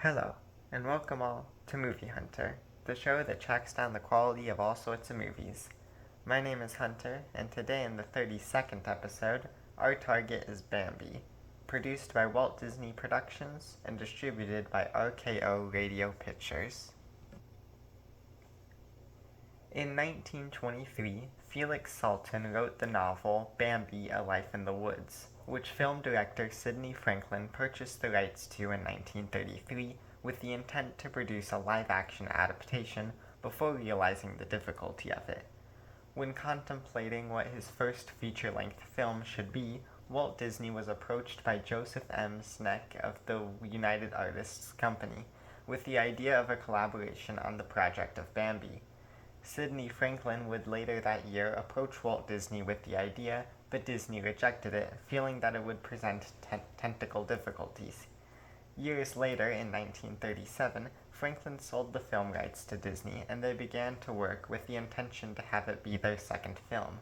Hello, and welcome all to Movie Hunter, the show that tracks down the quality of all sorts of movies. My name is Hunter, and today in the 32nd episode, our target is Bambi, produced by Walt Disney Productions and distributed by RKO Radio Pictures. In 1923, Felix Salten wrote the novel Bambi: A Life in the Woods, which film director Sidney Franklin purchased the rights to in 1933 with the intent to produce a live-action adaptation before realizing the difficulty of it. When contemplating what his first feature-length film should be, Walt Disney was approached by Joseph M. Sneck of the United Artists Company with the idea of a collaboration on the project of Bambi. Sidney Franklin would later that year approach Walt Disney with the idea, but Disney rejected it, feeling that it would present technical difficulties. Years later, in 1937, Franklin sold the film rights to Disney, and they began to work with the intention to have it be their second film.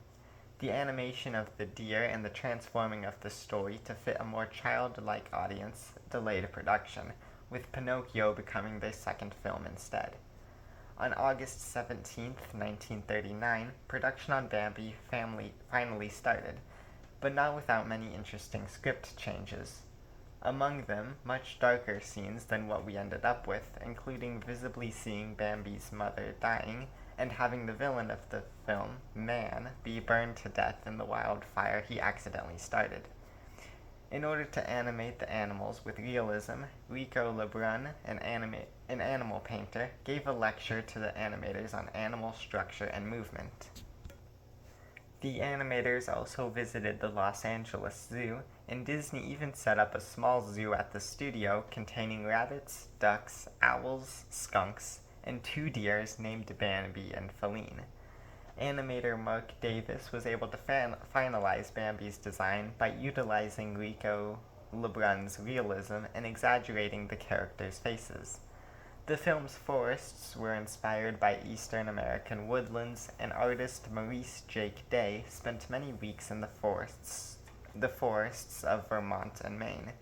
The animation of the deer and the transforming of the story to fit a more childlike audience delayed production, with Pinocchio becoming their second film instead. On August 17, 1939, production on Bambi finally started, but not without many interesting script changes. Among them, much darker scenes than what we ended up with, including visibly seeing Bambi's mother dying and having the villain of the film, Man, be burned to death in the wildfire he accidentally started. In order to animate the animals with realism, Rico Lebrun, an animal painter, gave a lecture to the animators on animal structure and movement. The animators also visited the Los Angeles Zoo, and Disney even set up a small zoo at the studio containing rabbits, ducks, owls, skunks, and 2 deers named Bambi and Feline. Animator Mark Davis was able to finalize Bambi's design by utilizing Rico Lebrun's realism and exaggerating the characters' faces. The film's forests were inspired by Eastern American woodlands, and artist Maurice Jake Day spent many weeks in the forests of Vermont and Maine.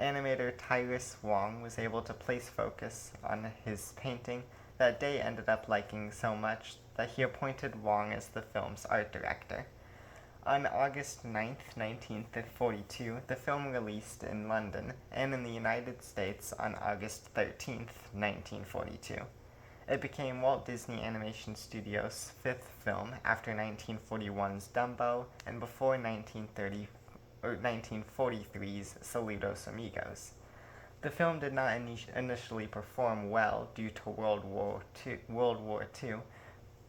Animator Tyrus Wong was able to place focus on his painting that Day ended up liking so much that he appointed Wong as the film's art director. On August 9, 1942, the film released in London, and in the United States on August 13, 1942. It became Walt Disney Animation Studios' 5th film after 1941's Dumbo and before 1943's Saludos Amigos. The film did not initially perform well due to World War II,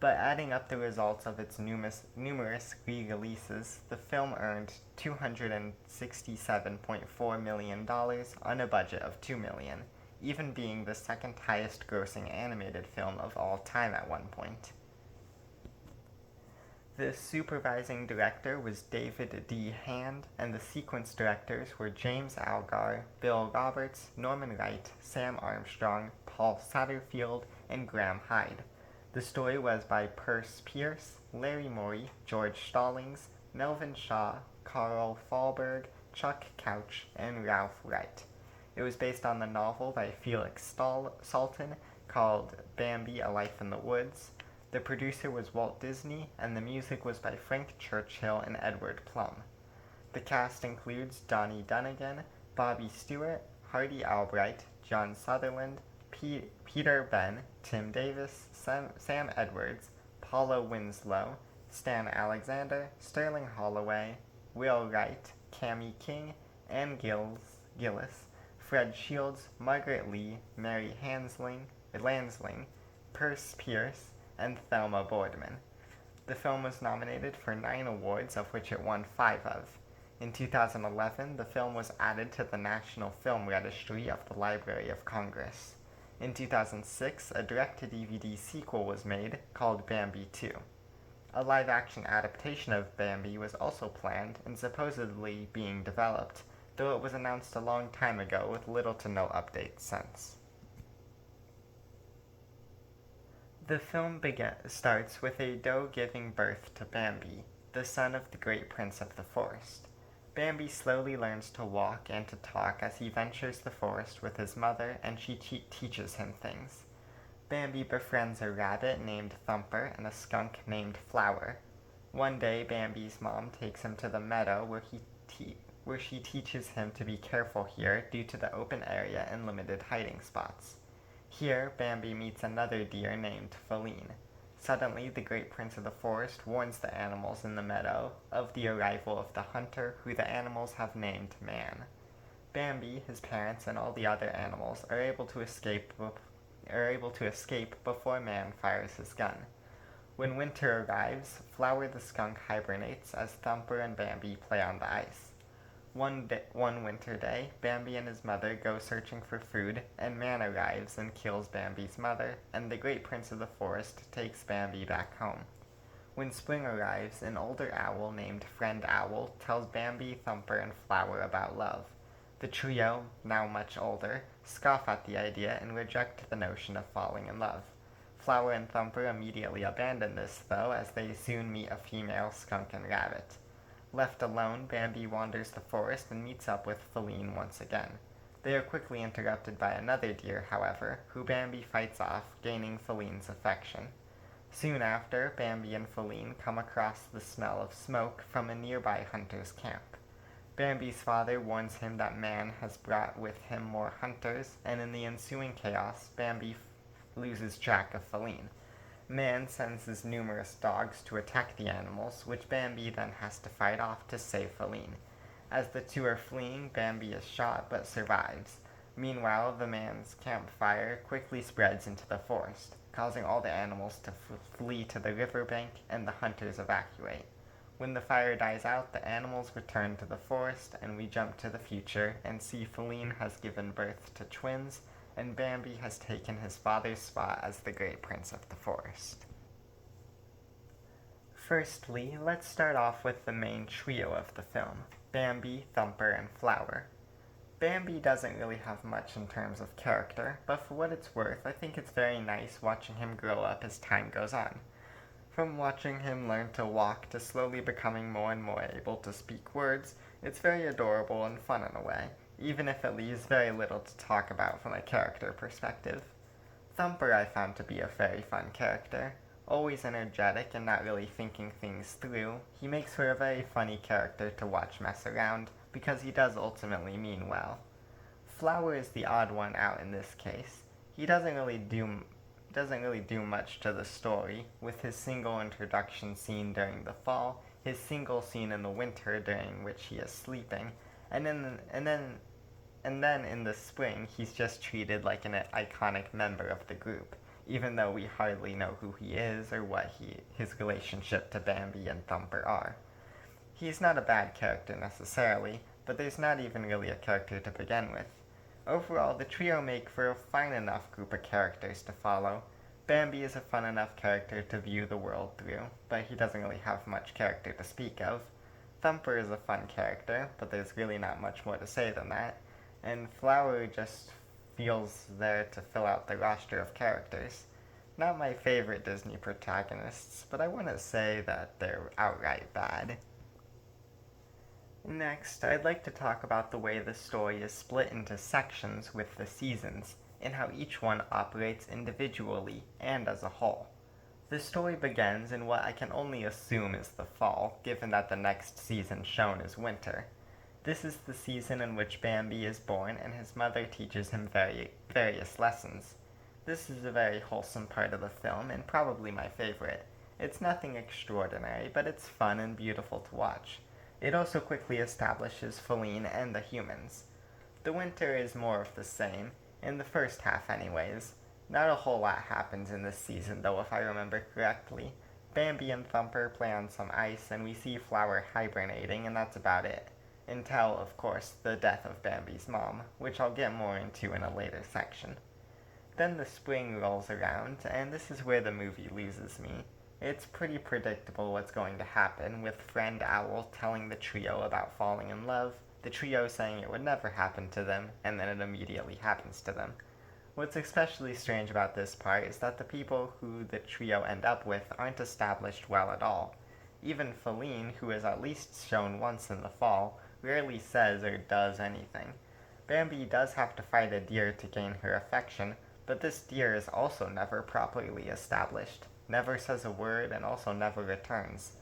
but adding up the results of its numerous re-releases, the film earned $267.4 million on a budget of $2 million, even being the second highest grossing animated film of all time at one point. The supervising director was David D. Hand, and the sequence directors were James Algar, Bill Roberts, Norman Wright, Sam Armstrong, Paul Satterfield, and Graham Hyde. The story was by Perce Pierce, Larry Morey, George Stallings, Melvin Shaw, Carl Fahlberg, Chuck Couch, and Ralph Wright. It was based on the novel by Felix Salten called Bambi: A Life in the Woods. The producer was Walt Disney, and the music was by Frank Churchill and Edward Plum. The cast includes Donnie Dunnigan, Bobby Stewart, Hardy Albright, John Sutherland, Peter Ben, Tim Davis, Sam Edwards, Paula Winslow, Stan Alexander, Sterling Holloway, Will Wright, Cammie King, Ann Gillis, Fred Shields, Margaret Lee, Mary Lansling, Perce Pierce, and Thelma Boardman. The film was nominated for 9 awards, of which it won 5 of. In 2011, the film was added to the National Film Registry of the Library of Congress. In 2006, a direct-to-DVD sequel was made called Bambi 2. A live-action adaptation of Bambi was also planned and supposedly being developed, though it was announced a long time ago with little to no updates since. The film starts with a doe giving birth to Bambi, the son of the great prince of the forest. Bambi slowly learns to walk and to talk as he ventures the forest with his mother, and she teaches him things. Bambi befriends a rabbit named Thumper and a skunk named Flower. One day, Bambi's mom takes him to the meadow where she teaches him to be careful here due to the open area and limited hiding spots. Here, Bambi meets another deer named Feline. Suddenly, the great prince of the forest warns the animals in the meadow of the arrival of the hunter, who the animals have named Man. Bambi, his parents, and all the other animals are able to escape before Man fires his gun. When winter arrives, Flower the skunk hibernates as Thumper and Bambi play on the ice. One winter day, Bambi and his mother go searching for food, and Man arrives and kills Bambi's mother, and the great prince of the forest takes Bambi back home. When spring arrives, an older owl named Friend Owl tells Bambi, Thumper, and Flower about love. The trio, now much older, scoff at the idea and reject the notion of falling in love. Flower and Thumper immediately abandon this, though, as they soon meet a female skunk and rabbit. Left alone, Bambi wanders the forest and meets up with Feline once again. They are quickly interrupted by another deer, however, who Bambi fights off, gaining Feline's affection. Soon after, Bambi and Feline come across the smell of smoke from a nearby hunter's camp. Bambi's father warns him that Man has brought with him more hunters, and in the ensuing chaos, Bambi loses track of Feline. Man sends his numerous dogs to attack the animals, which Bambi then has to fight off to save Feline. As the two are fleeing, Bambi is shot but survives. Meanwhile, the man's campfire quickly spreads into the forest, causing all the animals to flee to the riverbank, and the hunters evacuate. When the fire dies out, the animals return to the forest, and we jump to the future and see Feline has given birth to twins, and Bambi has taken his father's spot as the great prince of the forest. Firstly, let's start off with the main trio of the film, Bambi, Thumper, and Flower. Bambi doesn't really have much in terms of character, but for what it's worth, I think it's very nice watching him grow up as time goes on. From watching him learn to walk to slowly becoming more and more able to speak words, it's very adorable and fun in a way, even if it leaves very little to talk about from a character perspective. Thumper I found to be a very fun character. Always energetic and not really thinking things through, he makes for a very funny character to watch mess around, because he does ultimately mean well. Flower is the odd one out in this case. He doesn't really do much to the story, with his single introduction scene during the fall, his single scene in the winter during which he is sleeping, and then in the spring he's just treated like an iconic member of the group, even though we hardly know who he is or what his relationship to Bambi and Thumper are. He's not a bad character necessarily, but there's not even really a character to begin with. Overall, the trio make for a fine enough group of characters to follow. Bambi is a fun enough character to view the world through, but he doesn't really have much character to speak of. Thumper is a fun character, but there's really not much more to say than that. And Flower just feels there to fill out the roster of characters. Not my favorite Disney protagonists, but I wouldn't say that they're outright bad. Next, I'd like to talk about the way the story is split into sections with the seasons, and how each one operates individually and as a whole. The story begins in what I can only assume is the fall, given that the next season shown is winter. This is the season in which Bambi is born and his mother teaches him various lessons. This is a very wholesome part of the film and probably my favorite. It's nothing extraordinary, but it's fun and beautiful to watch. It also quickly establishes Feline and the humans. The winter is more of the same, in the first half anyways. Not a whole lot happens in this season though, if I remember correctly. Bambi and Thumper play on some ice and we see Flower hibernating, and that's about it. Until, of course, the death of Bambi's mom, which I'll get more into in a later section. Then the spring rolls around, and this is where the movie loses me. It's pretty predictable what's going to happen, with Friend Owl telling the trio about falling in love, the trio saying it would never happen to them, and then it immediately happens to them. What's especially strange about this part is that the people who the trio end up with aren't established well at all. Even Feline, who is at least shown once in the fall, rarely says or does anything. Bambi does have to fight a deer to gain her affection, but this deer is also never properly established, never says a word, and also never returns.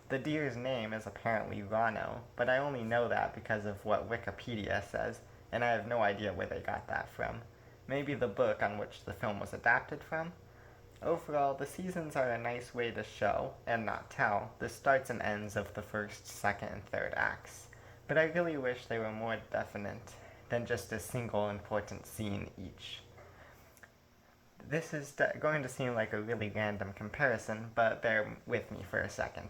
The deer's name is apparently Rano, but I only know that because of what Wikipedia says, and I have no idea where they got that from. Maybe the book on which the film was adapted from? Overall, the seasons are a nice way to show, and not tell, the starts and ends of the first, second, and third acts. But I really wish they were more definite than just a single important scene each. This is going to seem like a really random comparison, but bear with me for a second.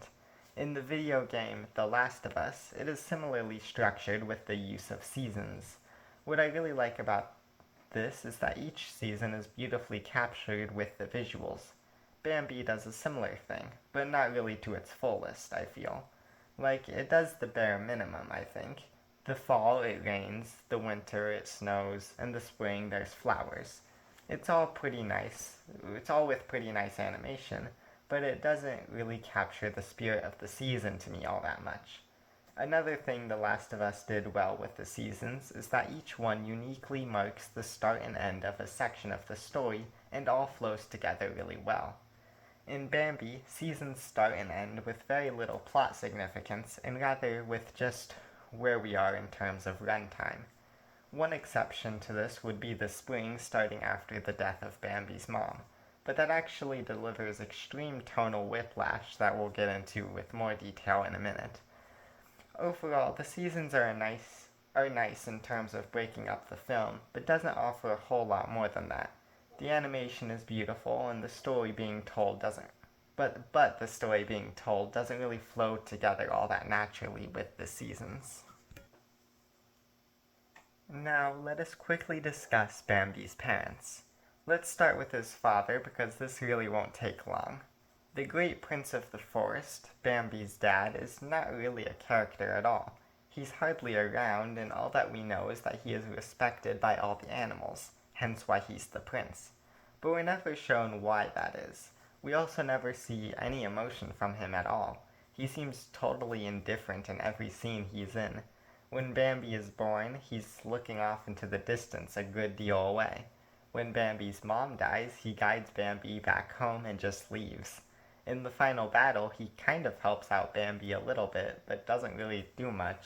In the video game The Last of Us, it is similarly structured with the use of seasons. What I really like about this is that each season is beautifully captured with the visuals. Bambi does a similar thing, but not really to its fullest, I feel. Like, it does the bare minimum, I think. The fall, it rains, the winter, it snows, and the spring, there's flowers. It's all pretty nice. It's all with pretty nice animation, but it doesn't really capture the spirit of the season to me all that much. Another thing The Last of Us did well with the seasons is that each one uniquely marks the start and end of a section of the story and all flows together really well. In Bambi, seasons start and end with very little plot significance and rather with just where we are in terms of runtime. One exception to this would be the spring starting after the death of Bambi's mom, but that actually delivers extreme tonal whiplash that we'll get into with more detail in a minute. Overall, the seasons are nice in terms of breaking up the film, but doesn't offer a whole lot more than that. The animation is beautiful, and the story being told doesn't really flow together all that naturally with the seasons. Now, let us quickly discuss Bambi's parents. Let's start with his father, because this really won't take long. The Great Prince of the Forest, Bambi's dad, is not really a character at all. He's hardly around, and all that we know is that he is respected by all the animals, hence why he's the prince. But we're never shown why that is. We also never see any emotion from him at all. He seems totally indifferent in every scene he's in. When Bambi is born, he's looking off into the distance a good deal away. When Bambi's mom dies, he guides Bambi back home and just leaves. In the final battle, he kind of helps out Bambi a little bit, but doesn't really do much.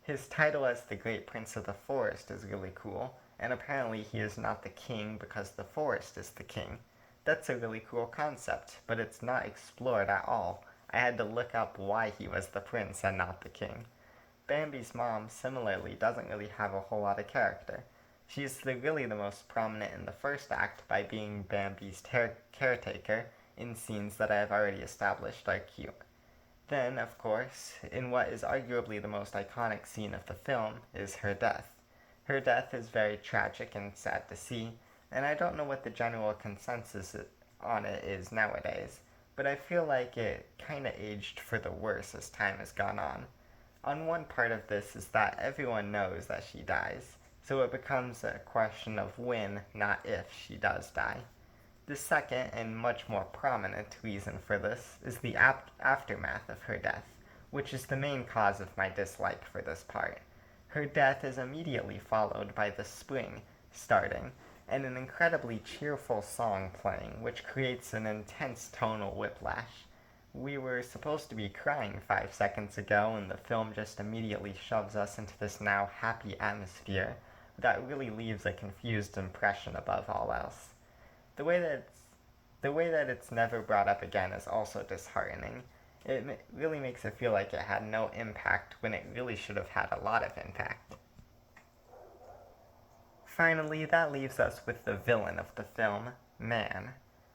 His title as the Great Prince of the Forest is really cool, and apparently he is not the king because the forest is the king. That's a really cool concept, but it's not explored at all. I had to look up why he was the prince and not the king. Bambi's mom similarly doesn't really have a whole lot of character. She's really the most prominent in the first act by being Bambi's caretaker in scenes that I have already established are cute. Then, of course, in what is arguably the most iconic scene of the film, is her death. Her death is very tragic and sad to see, and I don't know what the general consensus on it is nowadays, but I feel like it kinda aged for the worse as time has gone on. On one part of this is that everyone knows that she dies, so it becomes a question of when, not if, she does die. The second, and much more prominent, reason for this is the aftermath of her death, which is the main cause of my dislike for this part. Her death is immediately followed by the spring starting, and an incredibly cheerful song playing, which creates an intense tonal whiplash. We were supposed to be crying 5 seconds ago, and the film just immediately shoves us into this now happy atmosphere that really leaves a confused impression above all else. The way that it's never brought up again is also disheartening. It really makes it feel like it had no impact when it really should have had a lot of impact. Finally, that leaves us with the villain of the film, Man.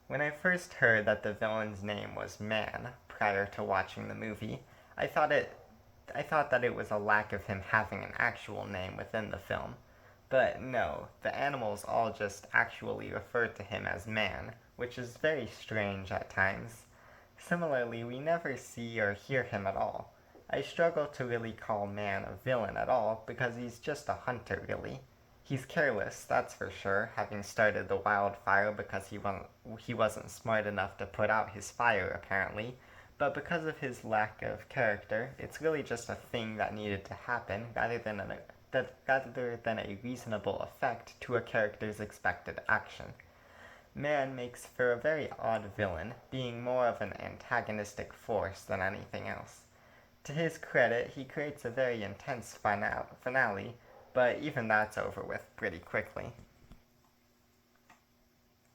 When I first heard that the villain's name was Man prior to watching the movie, I thought that it was a lack of him having an actual name within the film. But no, the animals all just actually refer to him as Man, which is very strange at times. Similarly, we never see or hear him at all. I struggle to really call Man a villain at all because he's just a hunter, really. He's careless, that's for sure, having started the wildfire because he wasn't smart enough to put out his fire, apparently. but because of his lack of character, it's really just a thing that needed to happen rather than a reasonable effect to a character's expected action. Man makes for a very odd villain, being more of an antagonistic force than anything else. To his credit, he creates a very intense finale, but even that's over with pretty quickly.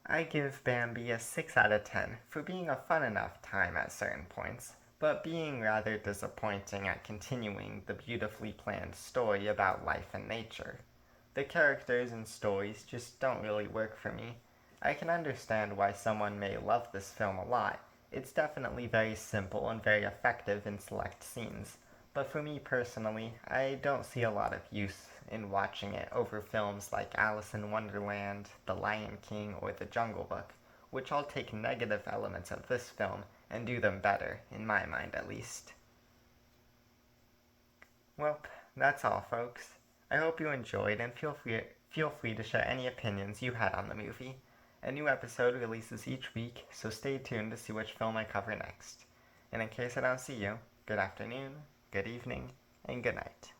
I give Bambi a 6 out of 10 for being a fun enough time at certain points, but being rather disappointing at continuing the beautifully planned story about life and nature. The characters and stories just don't really work for me. I can understand why someone may love this film a lot. It's definitely very simple and very effective in select scenes, but for me personally, I don't see a lot of use in watching it over films like Alice in Wonderland, The Lion King, or The Jungle Book, which all take negative elements of this film and do them better, in my mind at least. Well, that's all, folks. I hope you enjoyed, and feel free to share any opinions you had on the movie. A new episode releases each week, so stay tuned to see which film I cover next. And in case I don't see you, good afternoon, good evening, and good night.